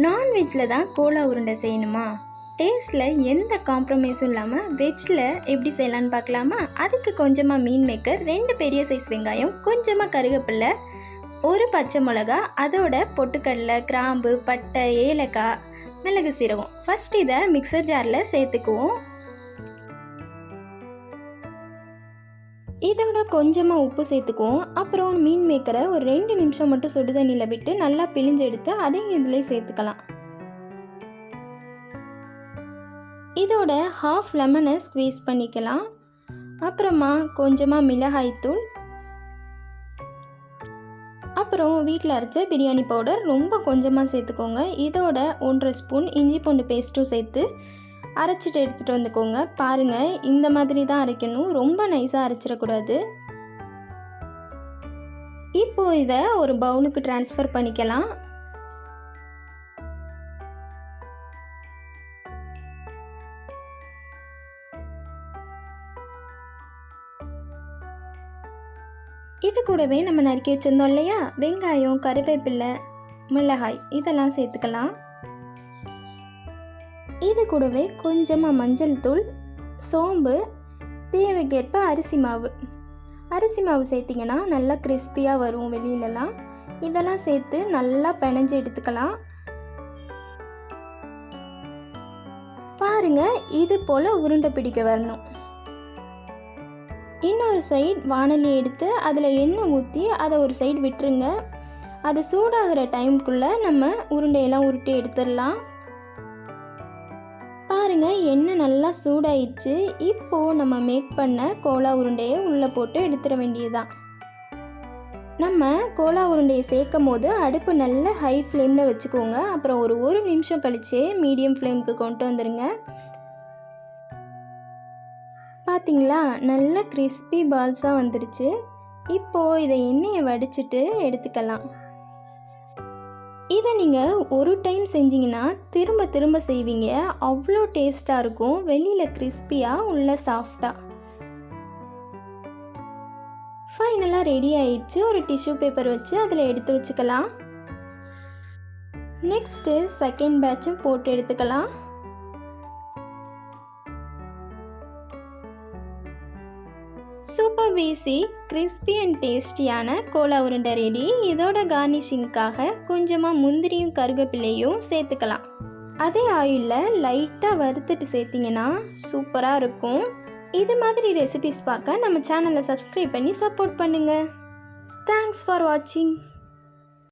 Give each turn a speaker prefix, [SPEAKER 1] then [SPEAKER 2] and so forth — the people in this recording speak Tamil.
[SPEAKER 1] நான்வெஜ்ஜில் தான் கோலா உருண்டை செய்யணுமா? டேஸ்ட்டில் எந்த காம்ப்ரமைஸும் இல்லாமல் வெஜ்ஜில் எப்படி செய்யலான்னு பார்க்கலாமா? அதுக்கு கொஞ்சமாக மீன் மேக்கர், 2 பெரிய சைஸ் வெங்காயம், கொஞ்சமாக கருவேப்பிலை, 1 பச்சை மிளகா, அதோட பொட்டுக்கடலை, கிராம்பு, பட்டை, ஏலக்காய், மிளகு சீரகம். ஃபஸ்ட் இதை மிக்சர் ஜாரில் சேர்த்துக்குவோம். இதோட கொஞ்சமாக உப்பு சேர்த்துக்குவோம். அப்புறம் மீன் மேக்கரை ஒரு 2 நிமிஷம் மட்டும் சுடு தண்ணியில் விட்டு நல்லா பிழிஞ்சு எடுத்து அதையும் இதில் சேர்த்துக்கலாம். இதோட ½ லெமனை ஸ்க்வீஸ் பண்ணிக்கலாம். அப்புறமா கொஞ்சமாக மிளகாய்த்தூள், அப்புறம் வீட்டில் அரைச்ச பிரியாணி பவுடர் ரொம்ப கொஞ்சமாக சேர்த்துக்கோங்க. இதோட 1½ ஸ்பூன் இஞ்சி பூண்டு பேஸ்ட்டும் சேர்த்து அரைச்சிட்டு எடுத்துகிட்டு வந்துக்கோங்க. பாருங்கள், இந்த மாதிரி தான் அரைக்கணும், ரொம்ப நைஸாக அரைச்சிடக்கூடாது. இப்போது இதை ஒரு பவுலுக்கு ட்ரான்ஸ்ஃபர் பண்ணிக்கலாம். இது கூடவே நம்ம நறுக்கி வச்சுருந்தோம் இல்லையா, வெங்காயம், கருவேப்பிலை, மிளகாய் இதெல்லாம் சேர்த்துக்கலாம். இது கூடவே கொஞ்சமாக மஞ்சள் தூள், சோம்பு, தேவைக்கேற்ப அரிசி மாவு சேர்த்திங்கன்னா நல்லா கிறிஸ்பியாக வரும் வெளியிலலாம். இதெல்லாம் சேர்த்து நல்லா பிணைஞ்சு எடுத்துக்கலாம். பாருங்கள், இது போல் உருண்டை பிடிக்க வரணும். இன்னொரு சைடு வாணலி எடுத்து அதில் எண்ணெய் ஊற்றி அதை ஒரு சைடு விட்டுருங்க. அது சூடாகிற டைமுக்குள்ளே நம்ம உருண்டையெல்லாம் உருட்டி எடுத்துடலாம். பாருங்கள், எண்ணெய் நல்லா சூடாயிடுச்சு. இப்போது நம்ம மேக் பண்ண கோலா உருண்டையை உள்ளே போட்டு எடுத்துட வேண்டியதுதான். நம்ம கோலா உருண்டையை சேர்க்கும் போது அடுப்பு நல்ல ஹை ஃப்ளேமில் வச்சுக்கோங்க. அப்புறம் ஒரு நிமிஷம் கழிச்சே மீடியம் ஃப்ளேமுக்கு கொண்டு வந்துடுங்க. பார்த்தீங்களா, நல்ல கிறிஸ்பி பால்ஸாக வந்துடுச்சு. இப்போது இதை எண்ணெயை வடிச்சிட்டு எடுத்துக்கலாம். இதை நீங்கள் ஒரு டைம் செஞ்சிங்கன்னா திரும்ப திரும்ப செய்வீங்க. அவ்வளோ டேஸ்ட்டாக இருக்கும். வெளியில் கிறிஸ்பியாக, உள்ள சாஃப்டாக. ஃபைனலாக ரெடி ஆயிடுச்சு. ஒரு டிஷ்யூ பேப்பர் வச்சு அதில் எடுத்து வச்சுக்கலாம். நெக்ஸ்ட்டு செகண்ட் பேட்சும் போட்டு எடுத்துக்கலாம். சூப்பர் பேசிக், கிறிஸ்பி அண்ட் டேஸ்டியான கோலா உருண்டை ரெடி. இதோட கார்னிஷிங்காக கொஞ்சமாக முந்திரியும் கருவேப்பிலையும் சேர்த்துக்கலாம். அதே ஆயிலில் லைட்டாக வறுத்துட்டு சேர்த்திங்கன்னா சூப்பராக இருக்கும். இது மாதிரி ரெசிபிஸ் பார்க்க நம்ம சேனலை சப்ஸ்கிரைப் பண்ணி சப்போர்ட் பண்ணுங்கள். தேங்க்ஸ் ஃபார் வாட்சிங்.